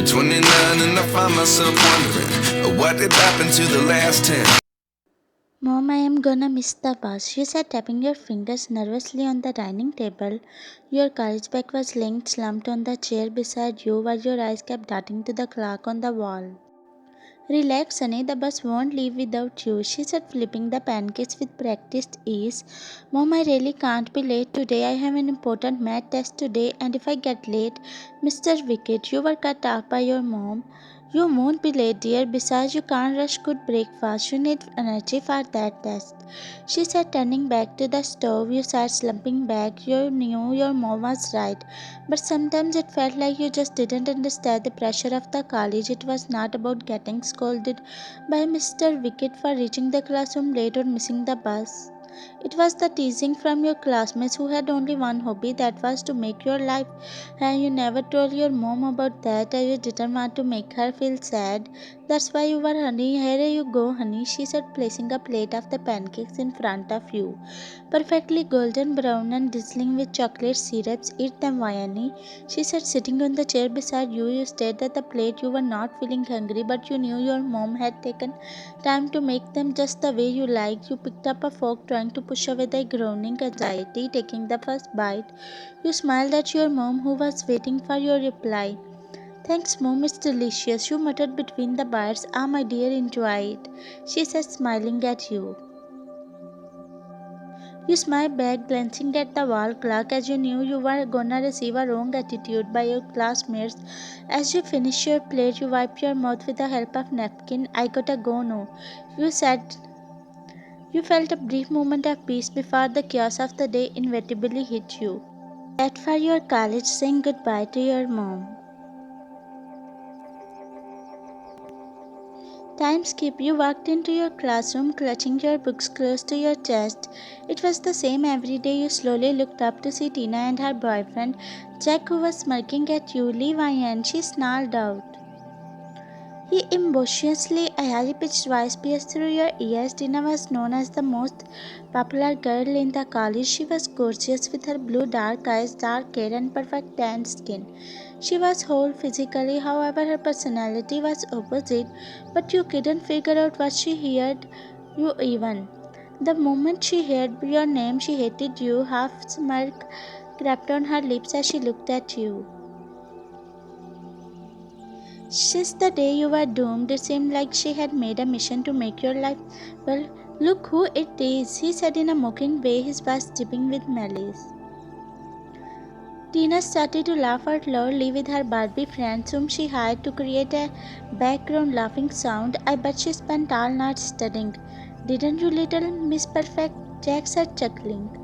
29 and I find myself wondering what did happen to the last 10. Mom, I am gonna miss the bus, she said, tapping her fingers nervously on the dining table. Your college bag was laying slumped on the chair beside you while your eyes kept darting to the clock on the wall. Relax, Sunny, the bus won't leave without you, she said, flipping the pancakes with practiced ease. Mom, I really can't be late today. I have an important math test today, and if I get late, Mr. Wicked, you were cut off by your mom. You won't be late, dear. Besides, you can't rush good breakfast. You need energy for that test, she said, turning back to the stove. You sat slumping back. You knew your mom was right, but sometimes it felt like you just didn't understand the pressure of the college. It was not about getting scolded by Mr. Wicked for reaching the classroom late or missing the bus. It was the teasing from your classmates who had only one hobby, that was to make your life, and you never told your mom about that as you didn't want to make her feel sad. That's why you were, honey. Here you go, honey, she said, placing a plate of the pancakes in front of you. Perfectly golden brown and drizzling with chocolate syrups. Eat them, Vayani, she said, sitting on the chair beside you. You stared at the plate. You were not feeling hungry, but you knew your mom had taken time to make them just the way you liked. You picked up a fork, trying to push away the growing anxiety. Taking the first bite, you smiled at your mom, who was waiting for your reply. Thanks, Mom, it's delicious, you muttered between the bites. Ah, my dear, enjoy it, she said, smiling at you. You smiled back, glancing at the wall clock, as you knew you were gonna receive a wrong attitude by your classmates. As you finished your plate, you wiped your mouth with the help of napkin. I gotta go now, you said. You felt a brief moment of peace before the chaos of the day inevitably hit you. Left for your college, saying goodbye to your mom. Time skip. You walked into your classroom, clutching your books close to your chest. It was the same every day. You slowly looked up to see Tina and her boyfriend, Jack, who was smirking at you. Leave, and she snarled out. He ambitiously, a high-pitched voice pierced through your ears. Tina was known as the most popular girl in the college. She was gorgeous with her blue dark eyes, dark hair, and perfect tan skin. She was whole physically, however, her personality was opposite. But you couldn't figure out what she heard you even. The moment she heard your name, she hated you. Half smirk crept on her lips as she looked at you. Since the day you were doomed, it seemed like she had made a mission to make your life. Well, look who it is, he said in a mocking way, his voice dripping with malice. Tina started to laugh out loudly with her Barbie friends, whom she hired to create a background laughing sound. I bet she spent all night studying. Didn't you, little Miss Perfect? Jack said, chuckling.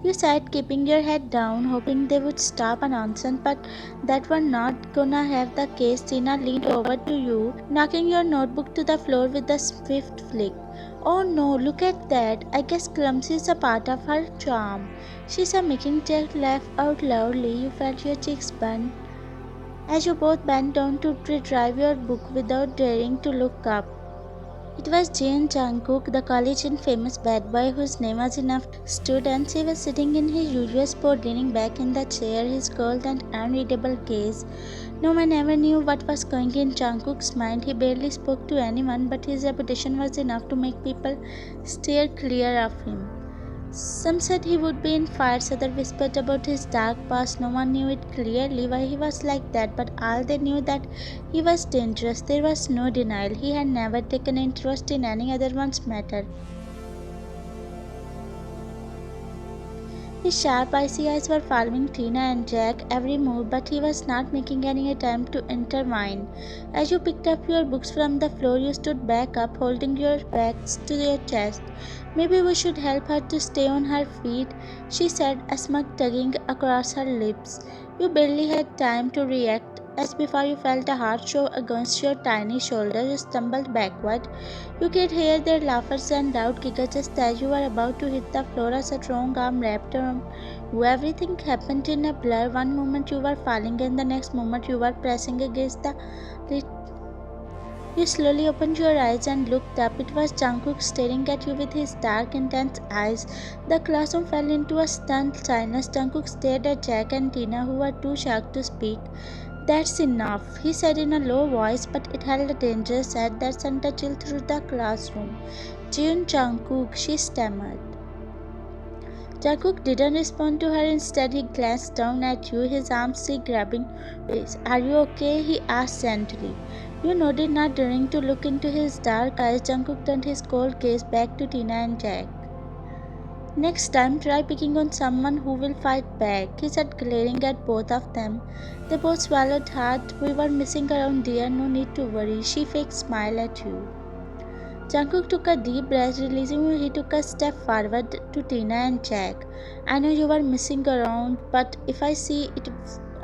You sighed, keeping your head down, hoping they would stop a nonsense, but that were not gonna have the case. Tina leaned over to you, knocking your notebook to the floor with a swift flick. Oh no, look at that. I guess clumsy is a part of her charm, she said, making Jack laugh out loudly. You felt your cheeks burn as you both bent down to retrieve your book without daring to look up. It was Jeonjungkook, the college infamous bad boy whose name was enough students. He was sitting in his usual spot, leaning back in the chair, his cold and unreadable gaze. No one ever knew what was going in Jungkook's mind. He barely spoke to anyone, but his reputation was enough to make people steer clear of him. Some said he would be in fires, others whispered about his dark past. No one knew it clearly why he was like that, but all they knew that he was dangerous. There was no denial. He had never taken interest in any other one's matter. His sharp, icy eyes were following Tina and Jack's every move, but he was not making any attempt to intervene. As you picked up your books from the floor, you stood back up, holding your backs to your chest. Maybe we should help her to stay on her feet, she said, a smirk tugging across her lips. You barely had time to react, as before you felt a hard shove against your tiny shoulder. You stumbled backward. You could hear their laughter and loud giggles just as you were about to hit the floor. As a strong arm wrapped around you, everything happened in a blur. One moment you were falling, and the next moment you were pressing against the You slowly opened your eyes and looked up. It was Jungkook staring at you with his dark, intense eyes. The classroom fell into a stunned silence. Jungkook stared at Jack and Tina, who were too shocked to speak. "That's enough," he said in a low voice, but it held a dangerous edge that sent a chill through the classroom. "Jeonjungkook," she stammered. Jungkook didn't respond to her. Instead, he glanced down at you, his arms grabbing your waist. "Are you okay?" he asked gently. You nodded, not daring to look into his dark eyes. Jungkook turned his cold gaze back to Tina and Jack. "Next time, try picking on someone who will fight back," he said, glaring at both of them. They both swallowed hard. "We were messing around, dear. No need to worry." She faked smile at you. Jungkook took a deep breath, releasing you. He took a step forward to Tina and Jack. "I know you were messing around, but if I see it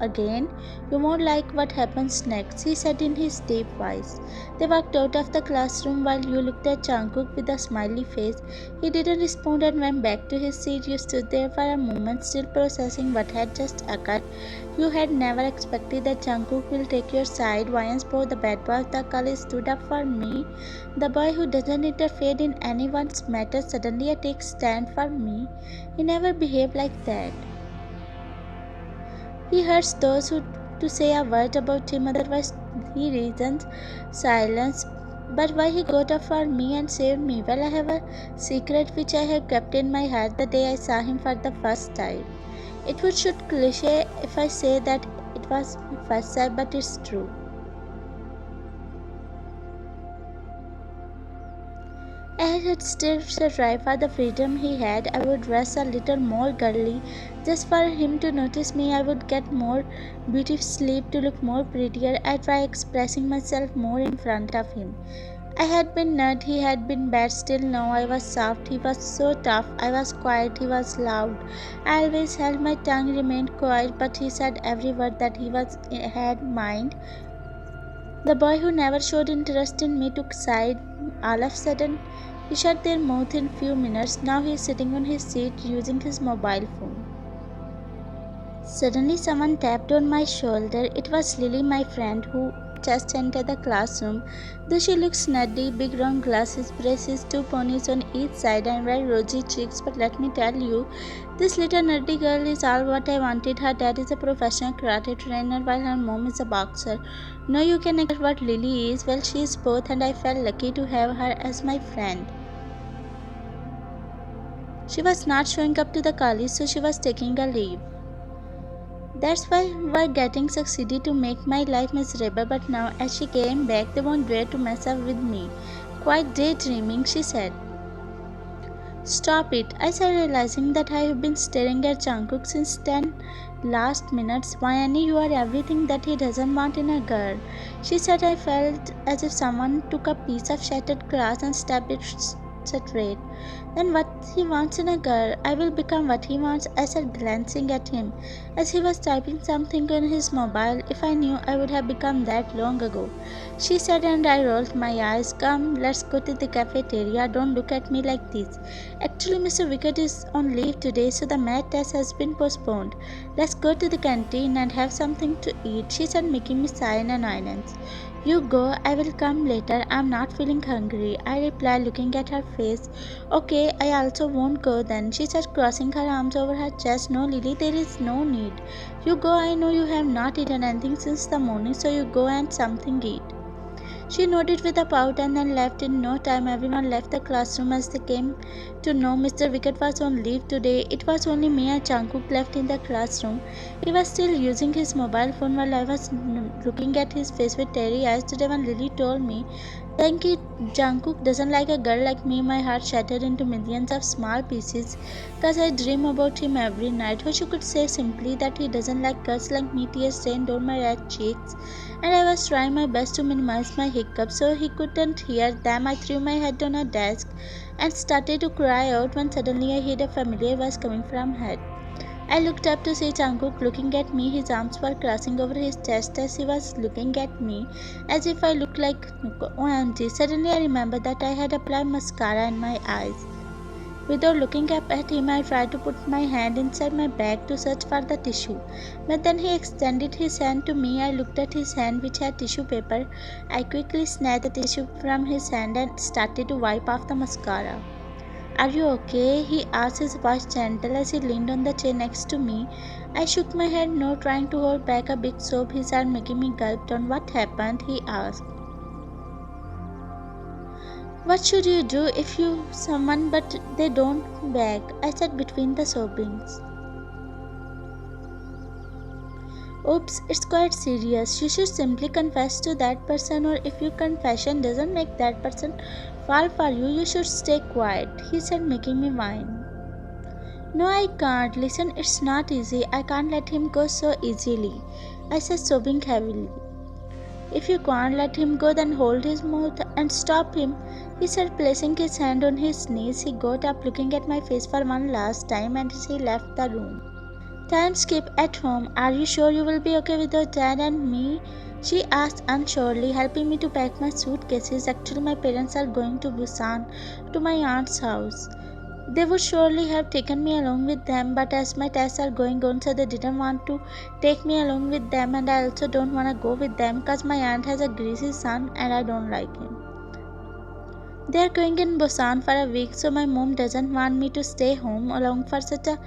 again, you won't like what happens next," he said in his deep voice. They walked out of the classroom while you looked at Jungkook with a smiley face. He didn't respond and went back to his seat. You stood there for a moment, still processing what had just occurred. You had never expected that Jungkook will take your side. Once both the bad boy of the college stood up for me. The boy who doesn't interfere in anyone's matters suddenly takes stand for me. He never behaved like that. He hurts those who to say a word about him, otherwise he reasons silence. But why he got up for me and saved me? Well, I have a secret which I have kept in my heart the day I saw him for the first time. It would shoot cliche if I say that it was my first sight, but it's true. I had still strive for the freedom he had. I would dress a little more girly just for him to notice me. I would get more beautiful sleep to look more prettier. I try expressing myself more in front of him. I had been nerd, he had been bad. Still now I was soft, he was so tough. I was quiet, he was loud. I always held my tongue, remained quiet, but he said every word that he had mind. The boy who never showed interest in me took side. All of a sudden, he shut their mouth in few minutes. Now he is sitting on his seat using his mobile phone. Suddenly someone tapped on my shoulder. It was Lily, my friend, who just entered the classroom. Though she looks snuddy, big round glasses, braces, two ponies on each side, and very rosy cheeks. But let me tell you, this little nerdy girl is all what I wanted. Her dad is a professional karate trainer while her mom is a boxer. No, you can guess what Lily is. Well, she is both, and I felt lucky to have her as my friend. She was not showing up to the college, so she was taking a leave. That's why we were getting succeeded to make my life miserable, but now as she came back, they won't dare to mess up with me. "Quite daydreaming," she said. "Stop it," I said, realizing that I have been staring at Jungkook since 10 last minutes. "Why, Annie, you are everything that he doesn't want in a girl," she said. I felt as if someone took a piece of shattered glass and stabbed it straight. "Then what he wants in a girl, I will become what he wants," I said, glancing at him as he was typing something on his mobile. "If I knew, I would have become that long ago," she said, and I rolled my eyes. "Come, let's go to the cafeteria. Don't look at me like this. Actually, Mr. Wickett is on leave today, so the math test has been postponed. Let's go to the canteen and have something to eat," she said, making me sigh in annoyance. "You go, I will come later. I'm not feeling hungry," I replied, looking at her face. "Okay, I also won't go then," she said, crossing her arms over her chest. "No, Lily, there is no need. You go. I know you have not eaten anything since the morning, so you go and something eat." She nodded with a pout and then left. In no time, everyone left the classroom as they came to know Mr. Wickett was on leave today. It was only me and Jungkook left in the classroom. He was still using his mobile phone while I was looking at his face with teary eyes. Today, when Lily told me thank you, Jungkook doesn't like a girl like me, my heart shattered into millions of small pieces, cause I dream about him every night. Or she could say simply that he doesn't like girls like me. Tears stained on my red cheeks, and I was trying my best to minimize my hiccups so he couldn't hear them. I threw my head on a desk and started to cry out when suddenly I heard a familiar voice coming from ahead. I looked up to see Jungkook looking at me. His arms were crossing over his chest as he was looking at me, as if I looked like OMG. Suddenly I remembered that I had applied mascara in my eyes. Without looking up at him, I tried to put my hand inside my bag to search for the tissue. But then he extended his hand to me. I looked at his hand, which had tissue paper. I quickly snatched the tissue from his hand and started to wipe off the mascara. Are you okay? He asked, his voice gentle as he leaned on the chair next to me. I shook my head no, trying to hold back a big sob he started making me gulp down. What happened? He asked. What should you do if you someone but they don't beg? I said between the sobbings. Oops, it's quite serious. You should simply confess to that person, or if your confession doesn't make that person fall for you, you should stay quiet, he said, making me whine. No, I can't. Listen, it's not easy. I can't let him go so easily, I said, sobbing heavily. If you can't let him go, then hold his mouth and stop him, he said, placing his hand on his knees. He got up, looking at my face for one last time, and he left the room. Time skip at home. Are you sure you will be okay without Dad and me? She asked unsurely, helping me to pack my suitcases. Actually, my parents are going to Busan, to my aunt's house. They would surely have taken me along with them, but as my tests are going on, so they didn't want to take me along with them, and I also don't want to go with them because my aunt has a greasy son and I don't like him. They are going in Busan for a week, so my mom doesn't want me to stay home alone for such a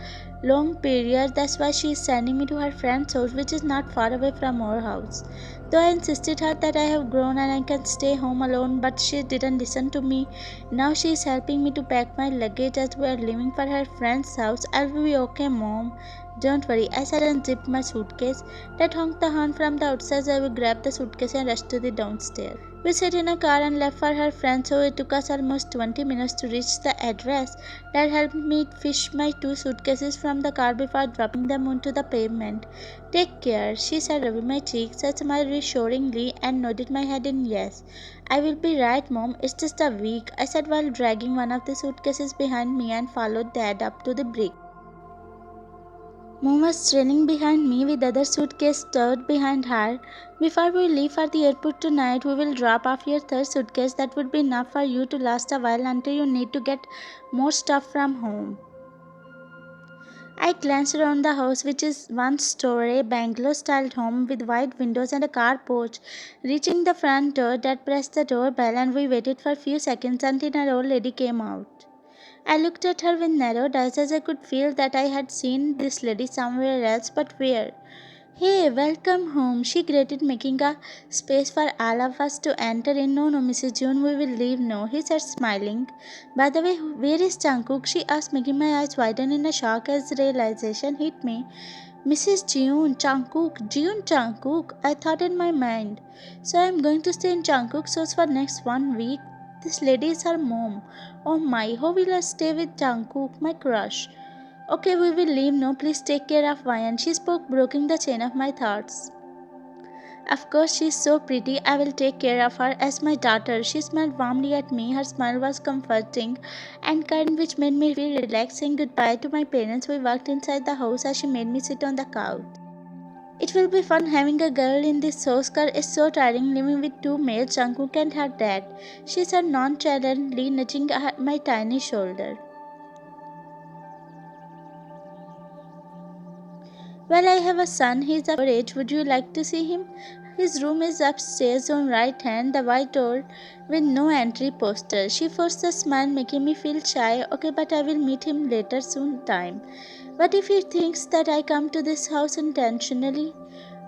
long period. That's why she is sending me to her friend's house, which is not far away from our house. Though I insisted her that I have grown and I can stay home alone, but she didn't listen to me. Now she is helping me to pack my luggage as we are leaving for her friend's house. I'll be okay, Mom. Don't worry, I said and zipped my suitcase. Dad honked the horn from the outside. I would grab the suitcase and rush to the downstairs. We sat in a car and left for her friend, so it took us almost 20 minutes to reach the address. Dad helped me fish my two suitcases from the car before dropping them onto the pavement. Take care, she said, rubbing my cheeks. I smiled reassuringly and nodded my head in yes. I will be right, Mom. It's just a week, I said while dragging one of the suitcases behind me and followed Dad up to the brick. Mom was trailing behind me with the other suitcase stowed behind her. Before we leave for the airport tonight, we will drop off your third suitcase. That would be enough for you to last a while until you need to get more stuff from home. I glanced around the house, which is one-story Bangalore-style home with wide windows and a car porch. Reaching the front door, Dad pressed the doorbell and we waited for a few seconds until an old lady came out. I looked at her with narrowed eyes as I could feel that I had seen this lady somewhere else, but where? Hey, welcome home, she greeted, making a space for all of us to enter in. No, Mrs. Jeon, we will leave now, he said, smiling. By the way, where is Jungkook? She asked, making my eyes widen in a shock as realization hit me. Mrs. Jungkook, I thought in my mind. So I am going to stay in Jungkook's house for next 1 week. This lady is her mom. Oh my, how will I stay with Jungkook, my crush? Okay, we will leave now. Please take care of Vian. She spoke, breaking the chain of my thoughts. Of course, she is so pretty. I will take care of her as my daughter. She smiled warmly at me. Her smile was comforting and kind, which made me feel relaxed. Saying goodbye to my parents, we walked inside the house as she made me sit on the couch. It will be fun having a girl in this house, car is so tiring living with two males, Jungkook and her dad, she said nonchalantly, nudging my tiny shoulder. Well, I have a son. He's of your age. Would you like to see him? His room is upstairs on right hand, the white door with no entry poster. She forced a smile, making me feel shy. Okay, but I will meet him later soon time. What if he thinks that I come to this house intentionally?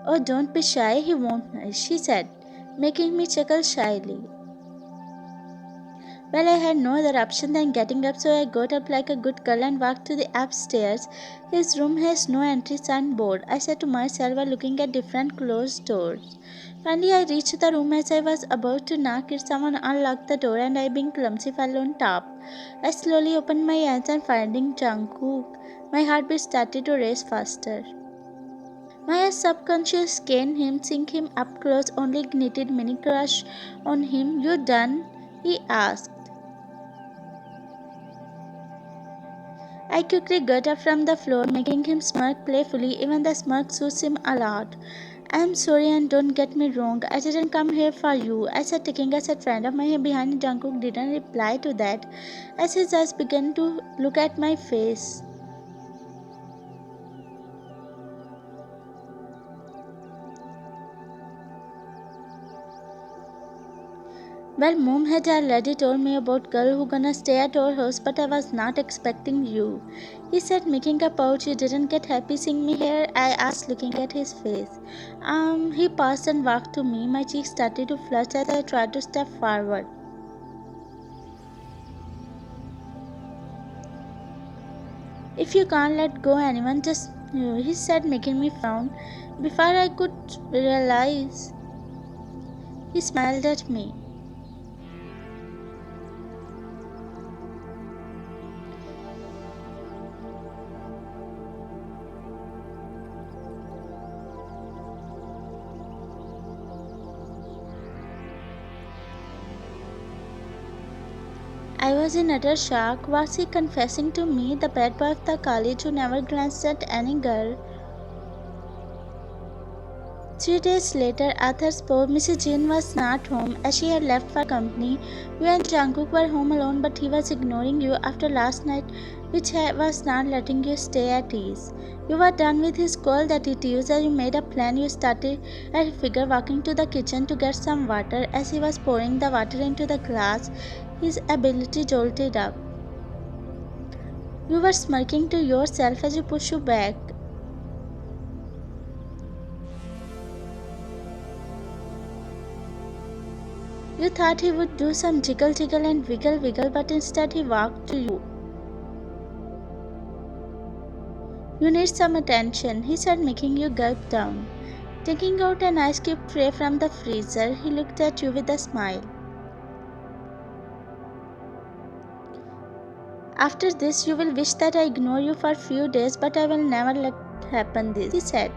Oh, don't be shy. He won't, she said, making me chuckle shyly. Well, I had no other option than getting up, so I got up like a good girl and walked to the upstairs. His room has no entry signboard, I said to myself while looking at different closed doors. Finally, I reached the room. As I was about to knock it, someone unlocked the door and I, being clumsy, fell on top. I slowly opened my eyes and finding Jungkook, my heartbeat started to race faster. My subconscious scanned him, seeing him up close, only ignited mini crush on him. You done? He asked. I quickly got up from the floor, making him smirk playfully. Even the smirk suits him a lot. I'm sorry and don't get me wrong, I didn't come here for you. I said, taking a sad friend of mine behind. Jungkook didn't reply to that as his eyes began to look at my face. Well, mom had already told me about girl who gonna stay at our house, but I was not expecting you. He said, making a pouch. You didn't get happy seeing me here? I asked, looking at his face. He paused and walked to me. My cheeks started to flush as I tried to step forward. If you can't let go anyone, just you, he said, making me frown. Before I could realize, he smiled at me. I was in utter shock. Was he confessing to me, the bad boy of the college who never glanced at any girl? 3 days later, Arthur's poor Mrs. Jeon was not home as she had left for company. You and Jungkook were home alone, but he was ignoring you after last night, which was not letting you stay at ease. You were done with his cold attitudes as you made a plan. You started at a figure walking to the kitchen to get some water. As he was pouring the water into the glass, his ability jolted up. You were smirking to yourself as you pushed you back. You thought he would do some jiggle and wiggle, but instead he walked to you. You need some attention, he said, making you gulp down. Taking out an ice cube tray from the freezer, he looked at you with a smile. After this, you will wish that I ignore you for a few days, but I will never let happen this, he said.